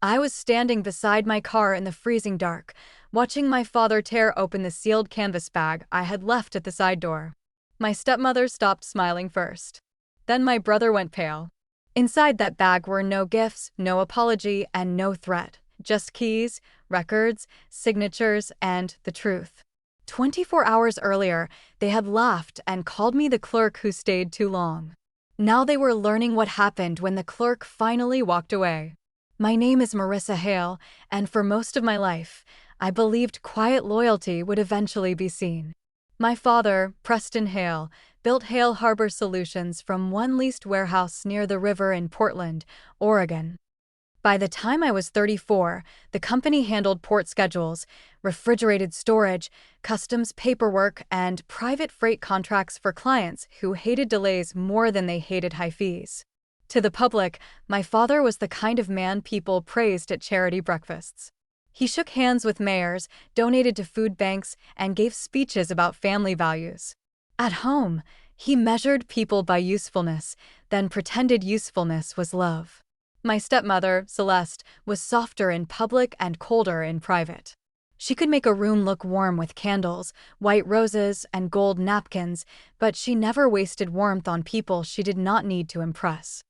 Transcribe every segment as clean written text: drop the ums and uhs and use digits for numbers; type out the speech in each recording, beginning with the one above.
I was standing beside my car in the freezing dark, watching my father tear open the sealed canvas bag I had left at the side door. My stepmother stopped smiling first. Then my brother went pale. Inside that bag were no gifts, no apology, and no threat. Just keys, records, signatures, and the truth. 24 hours earlier, they had laughed and called me the clerk who stayed too long. Now they were learning what happened when the clerk finally walked away. My name is Marissa Hale, and for most of my life, I believed quiet loyalty would eventually be seen. My father, Preston Hale, built Hale Harbor Solutions from one leased warehouse near the river in Portland, Oregon. By the time I was 34, the company handled port schedules, refrigerated storage, customs paperwork, and private freight contracts for clients who hated delays more than they hated high fees. To the public, my father was the kind of man people praised at charity breakfasts. He shook hands with mayors, donated to food banks, and gave speeches about family values. At home, he measured people by usefulness, then pretended usefulness was love. My stepmother, Celeste, was softer in public and colder in private. She could make a room look warm with candles, white roses, and gold napkins, but she never wasted warmth on people she did not need to impress.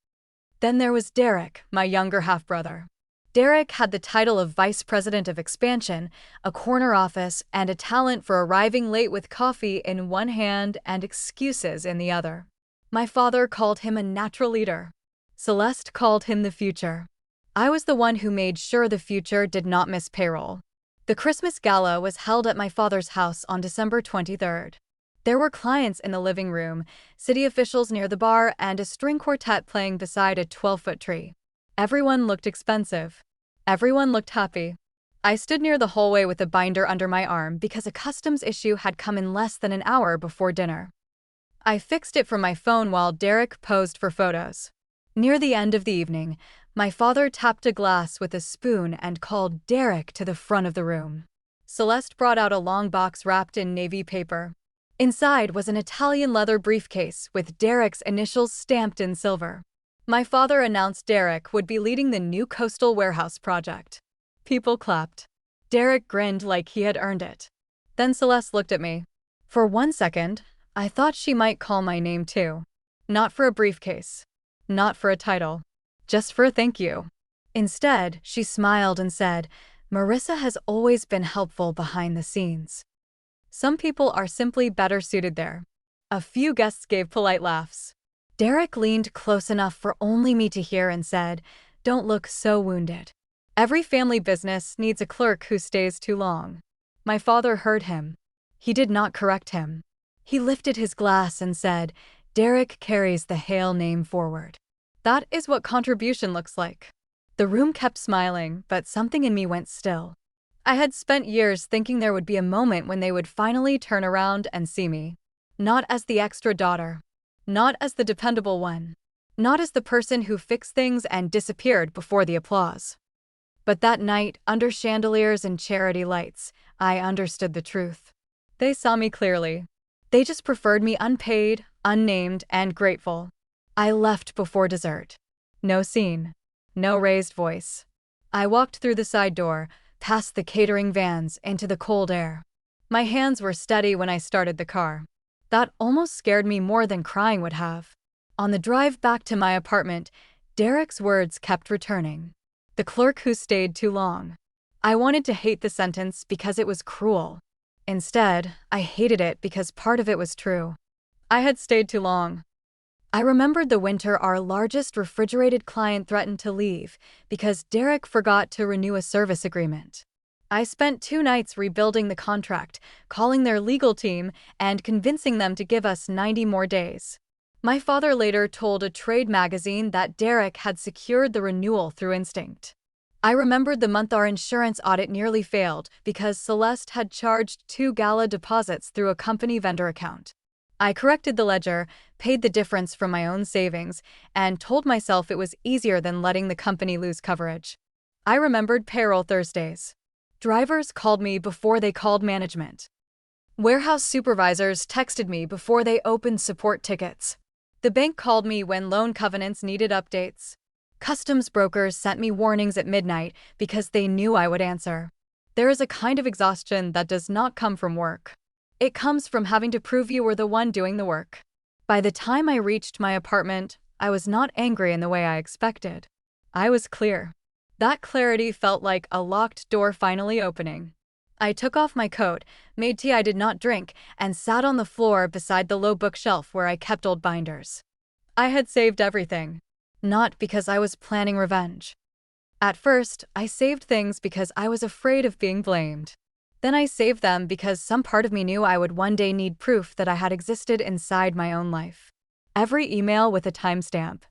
Then there was Derek, my younger half-brother. Derek had the title of Vice President of Expansion, a corner office, and a talent for arriving late with coffee in one hand and excuses in the other. My father called him a natural leader. Celeste called him the future. I was the one who made sure the future did not miss payroll. The Christmas Gala was held at my father's house on December 23rd. There were clients in the living room, city officials near the bar, and a string quartet playing beside a 12-foot tree. Everyone looked expensive. Everyone looked happy. I stood near the hallway with a binder under my arm because a customs issue had come in less than an hour before dinner. I fixed it from my phone while Derek posed for photos. Near the end of the evening, my father tapped a glass with a spoon and called Derek to the front of the room. Celeste brought out a long box wrapped in navy paper. Inside was an Italian leather briefcase with Derek's initials stamped in silver. My father announced Derek would be leading the new coastal warehouse project. People clapped. Derek grinned like he had earned it. Then Celeste looked at me. For 1 second, I thought she might call my name too. Not for a briefcase. Not for a title. Just for a thank you. Instead, she smiled and said, "Marissa has always been helpful behind the scenes." Some people are simply better suited there. A few guests gave polite laughs. Derek leaned close enough for only me to hear and said, "Don't look so wounded. Every family business needs a clerk who stays too long." My father heard him. He did not correct him. He lifted his glass and said, "Derek carries the Hale name forward. That is what contribution looks like." The room kept smiling, but something in me went still. I had spent years thinking there would be a moment when they would finally turn around and see me. Not as the extra daughter. Not as the dependable one. Not as the person who fixed things and disappeared before the applause. But that night, under chandeliers and charity lights, I understood the truth. They saw me clearly. They just preferred me unpaid, unnamed, and grateful. I left before dessert. No scene. No raised voice. I walked through the side door, past the catering vans, into the cold air. My hands were steady when I started the car. That almost scared me more than crying would have. On the drive back to my apartment, Derek's words kept returning. The clerk who stayed too long. I wanted to hate the sentence because it was cruel. Instead, I hated it because part of it was true. I had stayed too long. I remembered the winter our largest refrigerated client threatened to leave because Derek forgot to renew a service agreement. I spent 2 nights rebuilding the contract, calling their legal team, and convincing them to give us 90 more days. My father later told a trade magazine that Derek had secured the renewal through instinct. I remembered the month our insurance audit nearly failed because Celeste had charged 2 Gala deposits through a company vendor account. I corrected the ledger, paid the difference from my own savings, and told myself it was easier than letting the company lose coverage. I remembered payroll Thursdays. Drivers called me before they called management. Warehouse supervisors texted me before they opened support tickets. The bank called me when loan covenants needed updates. Customs brokers sent me warnings at midnight because they knew I would answer. There is a kind of exhaustion that does not come from work. It comes from having to prove you were the one doing the work. By the time I reached my apartment, I was not angry in the way I expected. I was clear. That clarity felt like a locked door finally opening. I took off my coat, made tea I did not drink, and sat on the floor beside the low bookshelf where I kept old binders. I had saved everything. Not because I was planning revenge. At first, I saved things because I was afraid of being blamed. Then I saved them because some part of me knew I would one day need proof that I had existed inside my own life. Every email with a timestamp.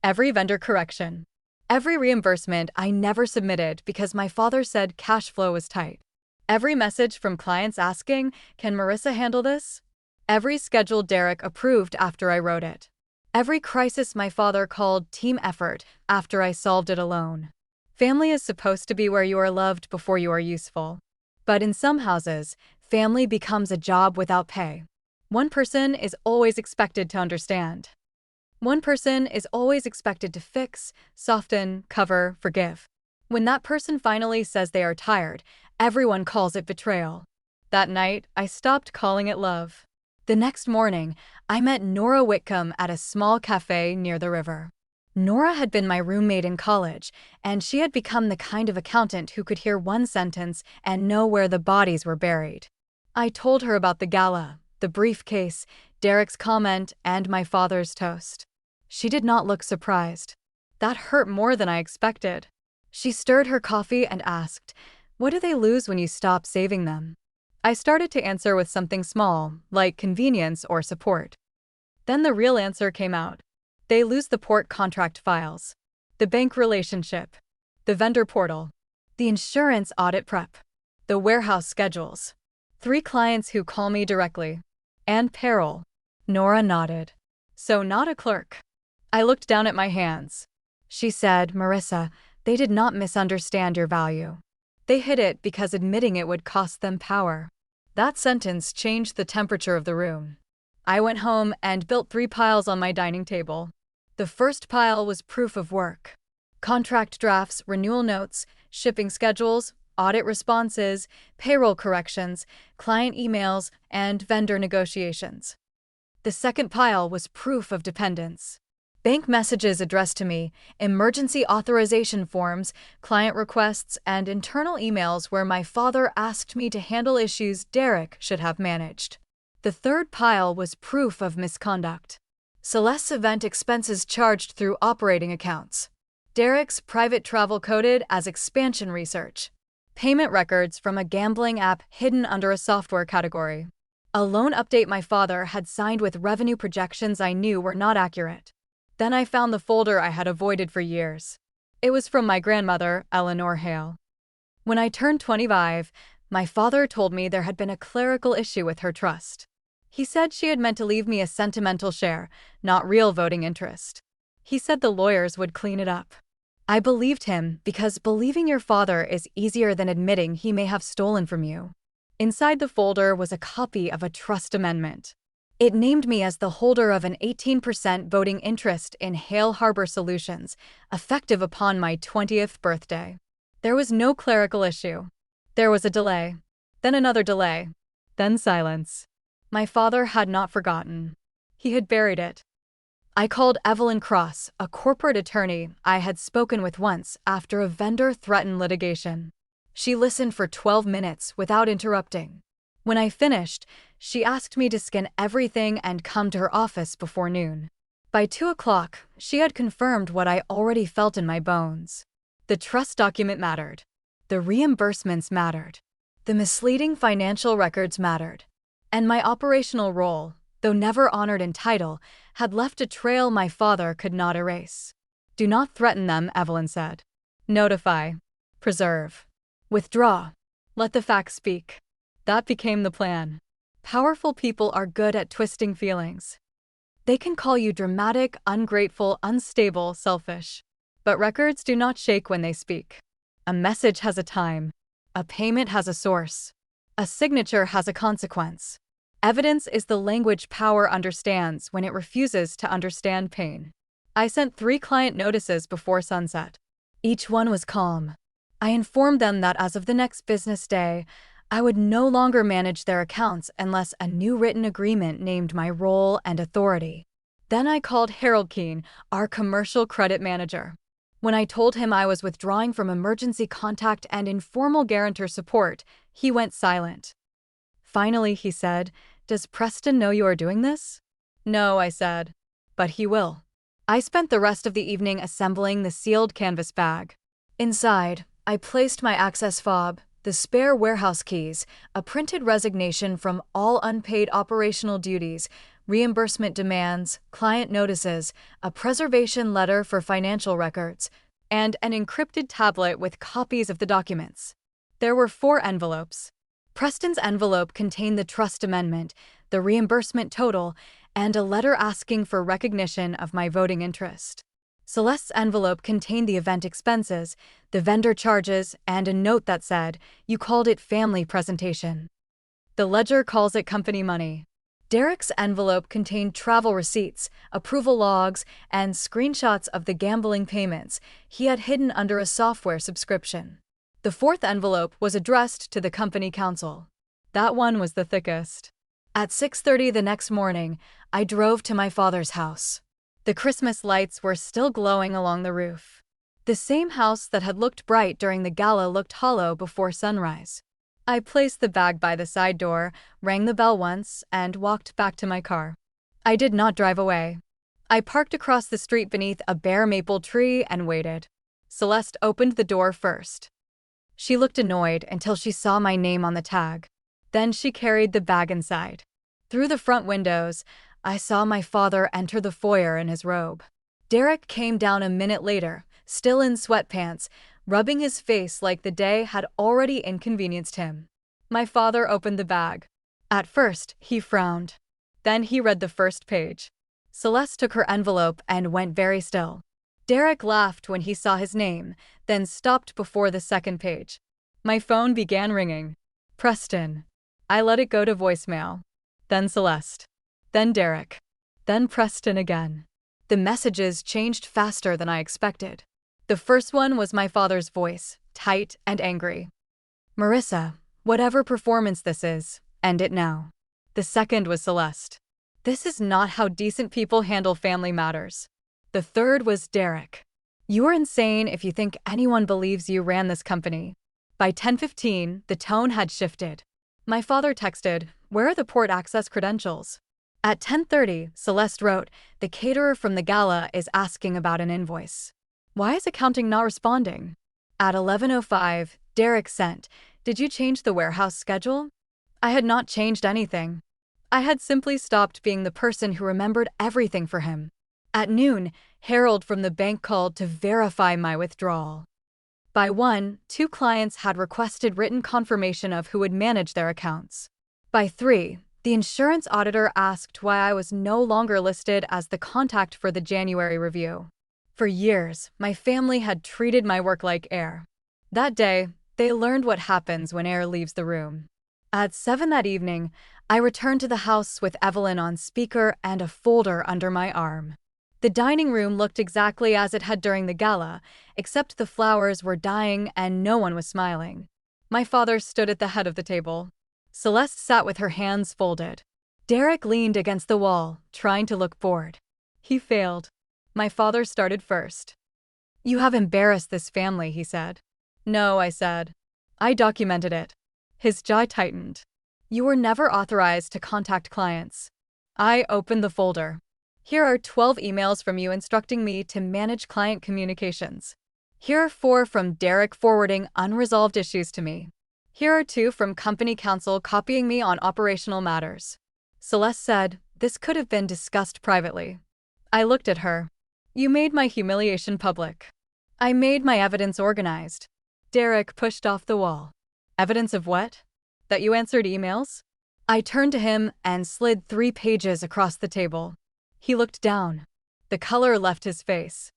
Every vendor correction. Every reimbursement I never submitted because my father said cash flow was tight. Every message from clients asking, "Can Marissa handle this?" Every schedule Derek approved after I wrote it. Every crisis my father called team effort after I solved it alone. Family is supposed to be where you are loved before you are useful. But in some houses, family becomes a job without pay. One person is always expected to understand. One person is always expected to fix, soften, cover, forgive. When that person finally says they are tired, everyone calls it betrayal. That night, I stopped calling it love. The next morning, I met Nora Whitcomb at a small cafe near the river. Nora had been my roommate in college, and she had become the kind of accountant who could hear one sentence and know where the bodies were buried. I told her about the gala, the briefcase, Derek's comment, and my father's toast. She did not look surprised. That hurt more than I expected. She stirred her coffee and asked, "What do they lose when you stop saving them?" I started to answer with something small, like convenience or support. Then the real answer came out. They lose the port contract files, the bank relationship, the vendor portal, the insurance audit prep, the warehouse schedules, 3 clients who call me directly, and payroll. Nora nodded. So not a clerk. I looked down at my hands. She said, "Marissa, they did not misunderstand your value. They hid it because admitting it would cost them power." That sentence changed the temperature of the room. I went home and built 3 piles on my dining table. The first pile was proof of work. Contract drafts, renewal notes, shipping schedules, audit responses, payroll corrections, client emails, and vendor negotiations. The second pile was proof of dependence. Bank messages addressed to me, emergency authorization forms, client requests, and internal emails where my father asked me to handle issues Derek should have managed. The third pile was proof of misconduct. Celeste's event expenses charged through operating accounts. Derek's private travel coded as expansion research. Payment records from a gambling app hidden under a software category. A loan update my father had signed with revenue projections I knew were not accurate. Then I found the folder I had avoided for years. It was from my grandmother, Eleanor Hale. When I turned 25, my father told me there had been a clerical issue with her trust. He said she had meant to leave me a sentimental share, not real voting interest. He said the lawyers would clean it up. I believed him because believing your father is easier than admitting he may have stolen from you. Inside the folder was a copy of a trust amendment. It named me as the holder of an 18% voting interest in Hale Harbor Solutions, effective upon my 20th birthday. There was no clerical issue. There was a delay, then another delay, then silence. My father had not forgotten. He had buried it. I called Evelyn Cross, a corporate attorney I had spoken with once after a vendor threatened litigation. She listened for 12 minutes without interrupting. When I finished, she asked me to scan everything and come to her office before noon. By 2 o'clock, she had confirmed what I already felt in my bones. The trust document mattered. The reimbursements mattered. The misleading financial records mattered. And my operational role, though never honored in title, had left a trail my father could not erase. "Do not threaten them," Evelyn said. "Notify. Preserve. Withdraw. Let the facts speak." That became the plan. Powerful people are good at twisting feelings. They can call you dramatic, ungrateful, unstable, selfish. But records do not shake when they speak. A message has a time. A payment has a source. A signature has a consequence. Evidence is the language power understands when it refuses to understand pain. I sent 3 client notices before sunset. Each one was calm. I informed them that as of the next business day, I would no longer manage their accounts unless a new written agreement named my role and authority. Then I called Harold Keene, our commercial credit manager. When I told him I was withdrawing from emergency contact and informal guarantor support, he went silent. Finally, he said, "Does Preston know you are doing this?" "No," I said. "But he will." I spent the rest of the evening assembling the sealed canvas bag. Inside, I placed my access fob, the spare warehouse keys, a printed resignation from all unpaid operational duties, reimbursement demands, client notices, a preservation letter for financial records, and an encrypted tablet with copies of the documents. There were 4 envelopes. Preston's envelope contained the trust amendment, the reimbursement total, and a letter asking for recognition of my voting interest. Celeste's envelope contained the event expenses, the vendor charges, and a note that said, "You called it family presentation. The ledger calls it company money." Derek's envelope contained travel receipts, approval logs, and screenshots of the gambling payments he had hidden under a software subscription. The 4th envelope was addressed to the company counsel. That one was the thickest. At 6:30 the next morning, I drove to my father's house. The Christmas lights were still glowing along the roof. The same house that had looked bright during the gala looked hollow before sunrise. I placed the bag by the side door, rang the bell once, and walked back to my car. I did not drive away. I parked across the street beneath a bare maple tree and waited. Celeste opened the door first. She looked annoyed until she saw my name on the tag. Then she carried the bag inside. Through the front windows, I saw my father enter the foyer in his robe. Derek came down a minute later, still in sweatpants, rubbing his face like the day had already inconvenienced him. My father opened the bag. At first, he frowned. Then he read the first page. Celeste took her envelope and went very still. Derek laughed when he saw his name, then stopped before the second page. My phone began ringing. Preston. I let it go to voicemail. Then Celeste. Then Derek. Then Preston again. The messages changed faster than I expected. The first one was my father's voice, tight and angry. "Marissa, whatever performance this is, end it now." The second was Celeste. "This is not how decent people handle family matters." The third was Derek. "You are insane if you think anyone believes you ran this company." By 10:15, the tone had shifted. My father texted, "Where are the port access credentials?" At 10:30, Celeste wrote, "The caterer from the gala is asking about an invoice. Why is accounting not responding?" At 11:05, Derek sent, "Did you change the warehouse schedule?" I had not changed anything. I had simply stopped being the person who remembered everything for him. At noon, Harold from the bank called to verify my withdrawal. By 1, 2 clients had requested written confirmation of who would manage their accounts. By 3, the insurance auditor asked why I was no longer listed as the contact for the January review. For years, my family had treated my work like air. That day, they learned what happens when air leaves the room. At 7 that evening, I returned to the house with Evelyn on speaker and a folder under my arm. The dining room looked exactly as it had during the gala, except the flowers were dying and no one was smiling. My father stood at the head of the table. Celeste sat with her hands folded. Derek leaned against the wall, trying to look bored. He failed. My father started first. "You have embarrassed this family," he said. "No," I said. "I documented it." His jaw tightened. "You were never authorized to contact clients." I opened the folder. "Here are 12 emails from you instructing me to manage client communications. Here are 4 from Derek forwarding unresolved issues to me. Here are 2 from company counsel copying me on operational matters." Celeste said, "This could have been discussed privately." I looked at her. "You made my humiliation public." "I made my evidence organized." Derek pushed off the wall. "Evidence of what? That you answered emails?" I turned to him and slid 3 pages across the table. He looked down. The color left his face.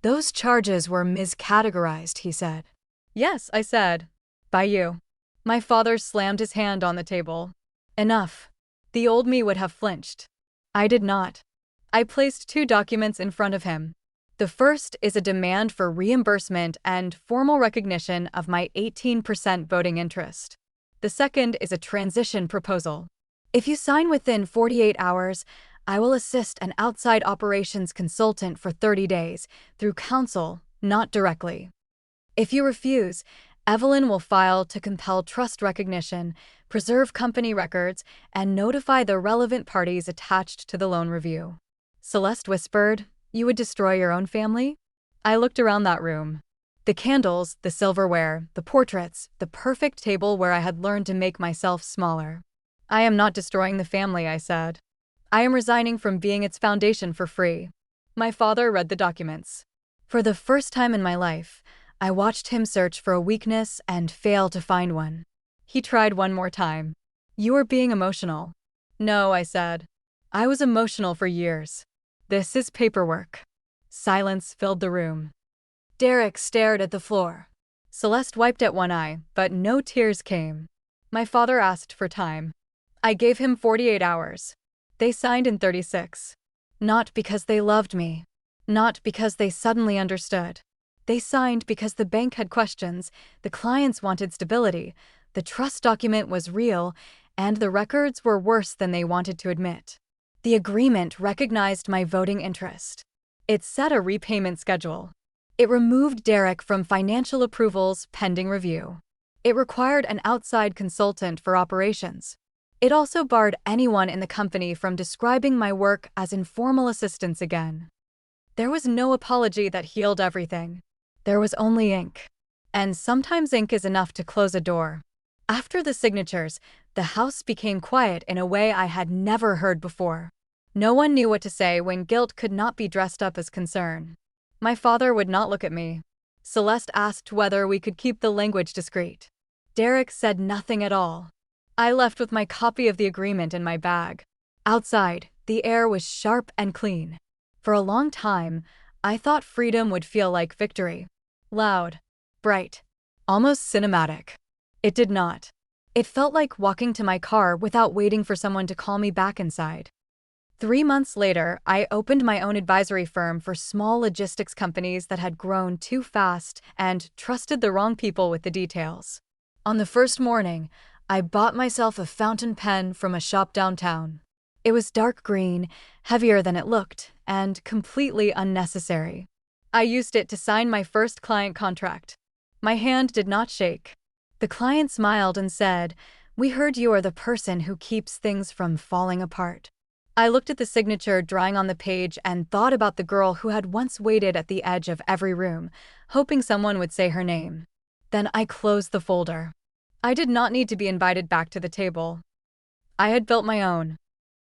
"Those charges were miscategorized," he said. "Yes," I said. "By you." My father slammed his hand on the table. "Enough." The old me would have flinched. I did not. I placed two documents in front of him. The first is a demand for reimbursement and formal recognition of my 18% voting interest. The second is a transition proposal. If you sign within 48 hours, I will assist an outside operations consultant for 30 days through counsel, not directly. If you refuse, Evelyn will file to compel trust recognition, preserve company records, and notify the relevant parties attached to the loan review. Celeste whispered, "You would destroy your own family?" I looked around that room. The candles, the silverware, the portraits, the perfect table where I had learned to make myself smaller. "I am not destroying the family," I said. "I am resigning from being its foundation for free." My father read the documents. For the first time in my life, I watched him search for a weakness and fail to find one. He tried one more time. "You are being emotional." "No," I said. "I was emotional for years. This is paperwork." Silence filled the room. Derek stared at the floor. Celeste wiped at one eye, but no tears came. My father asked for time. I gave him 48 hours. They signed in 36. Not because they loved me. Not because they suddenly understood. They signed because the bank had questions, the clients wanted stability, the trust document was real, and the records were worse than they wanted to admit. The agreement recognized my voting interest. It set a repayment schedule. It removed Derek from financial approvals pending review. It required an outside consultant for operations. It also barred anyone in the company from describing my work as informal assistance again. There was no apology that healed everything. There was only ink. And sometimes ink is enough to close a door. After the signatures, the house became quiet in a way I had never heard before. No one knew what to say when guilt could not be dressed up as concern. My father would not look at me. Celeste asked whether we could keep the language discreet. Derek said nothing at all. I left with my copy of the agreement in my bag. Outside, the air was sharp and clean. For a long time, I thought freedom would feel like victory. Loud, bright, almost cinematic. It did not. It felt like walking to my car without waiting for someone to call me back inside. 3 months later, I opened my own advisory firm for small logistics companies that had grown too fast and trusted the wrong people with the details. On the first morning, I bought myself a fountain pen from a shop downtown. It was dark green, heavier than it looked, and completely unnecessary. I used it to sign my first client contract. My hand did not shake. The client smiled and said, "We heard you are the person who keeps things from falling apart." I looked at the signature drawing on the page and thought about the girl who had once waited at the edge of every room, hoping someone would say her name. Then I closed the folder. I did not need to be invited back to the table. I had built my own.